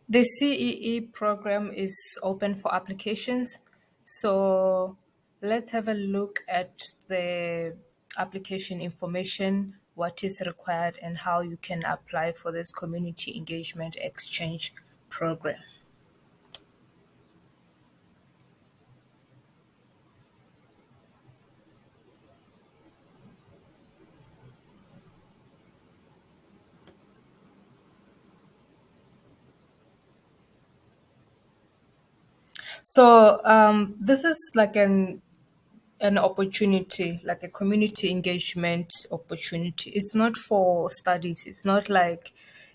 The CEE program is open for applications. So let's have a look at the application information, what is required, and how you can apply for this community engagement exchange program. So this is like an opportunity, like a community engagement opportunity. It's not for studies. It's not like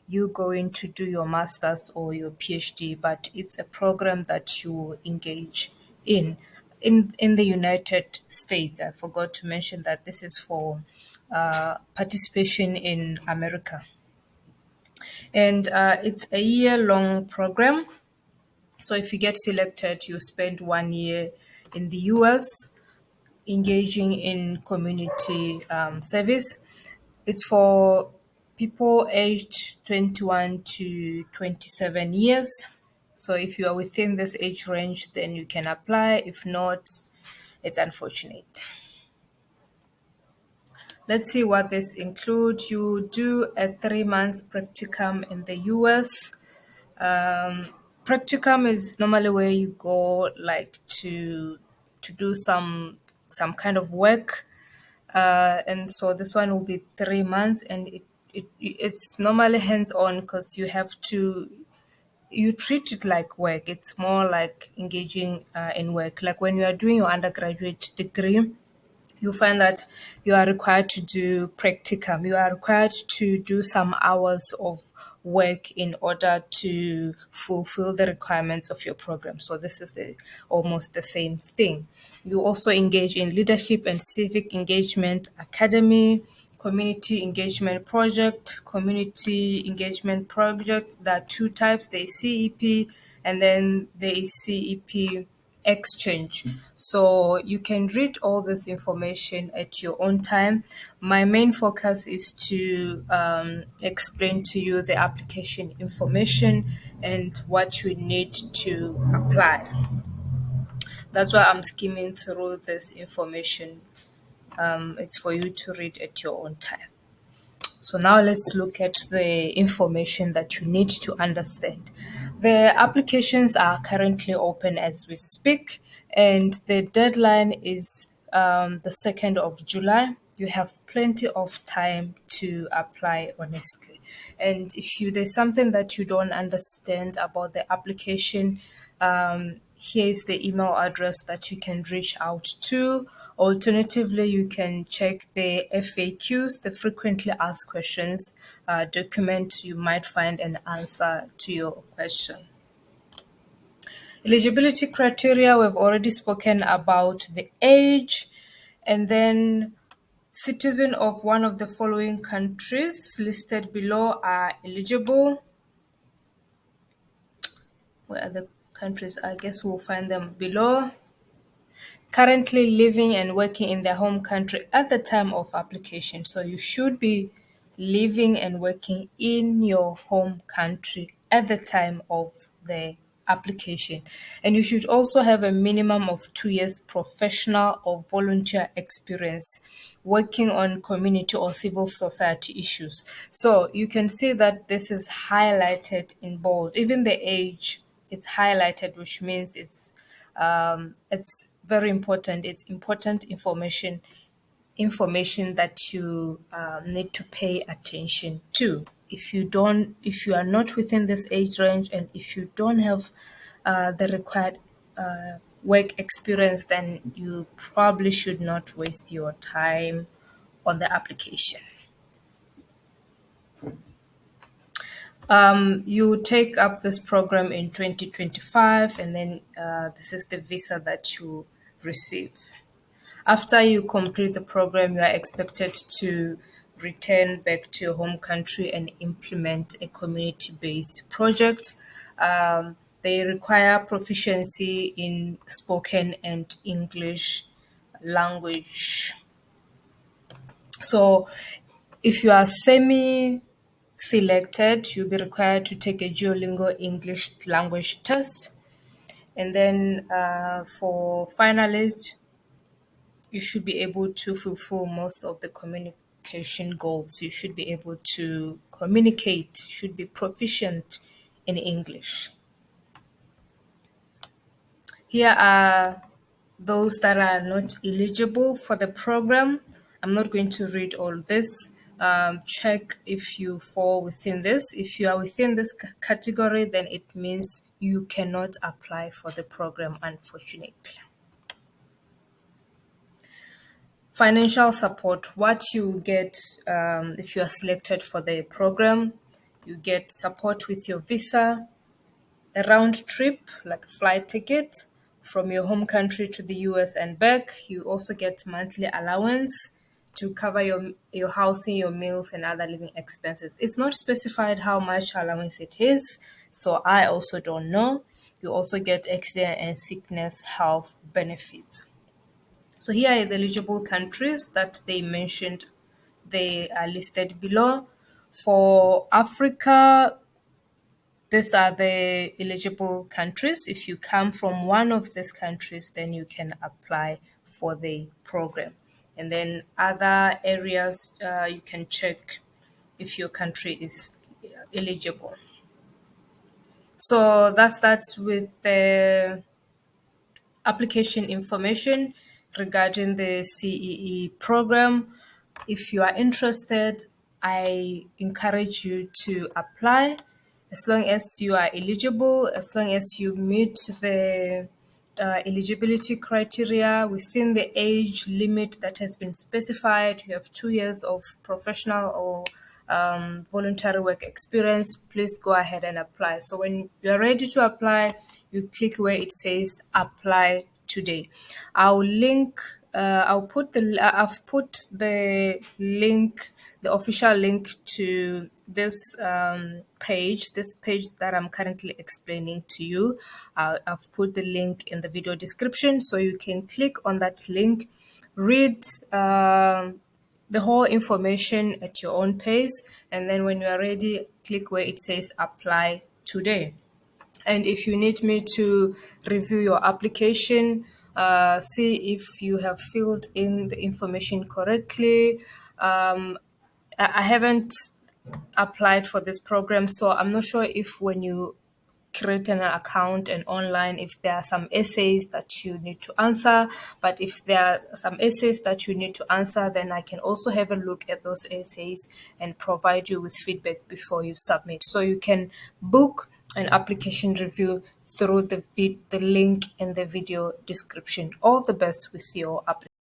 you going to do your master's or your PhD, but it's a program that you engage in. In the United States, I forgot to mention that this is for participation in America, and it's a year-long program. So if you get selected, you spend 1 year in the US engaging in community service. It's for people aged 21 to 27 years. So if you are within this age range, then you can apply. If not, it's unfortunate. Let's see what this includes. You do a 3 months practicum in the US. Practicum is normally where you go like to do some kind of work, and so this one will be 3 months, and it's normally hands on because you treat it like work. It's more like engaging in work. Like when you are doing your undergraduate degree, you find that you are required to do practicum. You are required to do some hours of work in order to fulfill the requirements of your program. So this is the almost the same thing. You also engage in leadership and civic engagement academy, community engagement project, community engagement project. There are two types. There is CEP and then there is CEP exchange. So you can read all this information at your own time. My main focus is to explain to you the application information and what you need to apply. That's why I'm skimming through this information. It's for you to read at your own time. So now let's look at the information that you need to understand. The applications are currently open as we speak, and the deadline is the 2nd of July. You have plenty of time to apply honestly. And if there's something that you don't understand about the application, here's the email address that you can reach out to. Alternatively, you can check the FAQs, the frequently asked questions document. You might find an answer to your question. Eligibility criteria, we've already spoken about the age, and then citizen of one of the following countries listed below are eligible. Where are the countries? I guess we'll find them below. Currently living and working in their home country at the time of application. So you should be living and working in your home country at the time of the application. And you should also have a minimum of 2 years professional or volunteer experience working on community or civil society issues. So you can see that this is highlighted in bold. Even the age, it's highlighted, which means it's very important. It's important information that you need to pay attention to. If you are not within this age range, and if you don't have the required work experience, then you probably should not waste your time on the application. You take up this program in 2025, and then this is the visa that you receive. After you complete the program, you are expected to return back to your home country and implement a community based project. They require proficiency in spoken and English language. So if you are selected, you'll be required to take a Duolingo English language test. And then for finalists, you should be able to fulfill most of the communication goals. You should be able to communicate, you should be proficient in English. Here are those that are not eligible for the program. I'm not going to read all this. Check if you fall within this. If you are within this category, then it means you cannot apply for the program, unfortunately. Financial support. What you get if you are selected for the program, you get support with your visa, a round trip, like a flight ticket from your home country to the US and back. You also get monthly allowance to cover your housing, your meals, and other living expenses. It's not specified how much allowance it is, so I also don't know. You also get accident and sickness health benefits. So here are the eligible countries that they mentioned. They are listed below. For Africa, these are the eligible countries. If you come from one of these countries, then you can apply for the program. And then other areas, you can check if your country is eligible. So that's with the application information regarding the CEE program. If you are interested, I encourage you to apply as long as you are eligible, as long as you meet the eligibility criteria within the age limit that has been specified. You have 2 years of professional or voluntary work experience. Please go ahead and apply. So when you're ready to apply, you click where it says apply today. I'll link. I've put the link, the official link to this this page that I'm currently explaining to you. I've put the link in the video description, so you can click on that link, read the whole information at your own pace, and then when you are ready, click where it says apply today. And if you need me to review your application, see if you have filled in the information correctly. I haven't applied for this program, so I'm not sure if when you create an account and online, if there are some essays that you need to answer. But if there are some essays that you need to answer, then I can also have a look at those essays and provide you with feedback before you submit. So you can book an application review through the link in the video description. All the best with your application.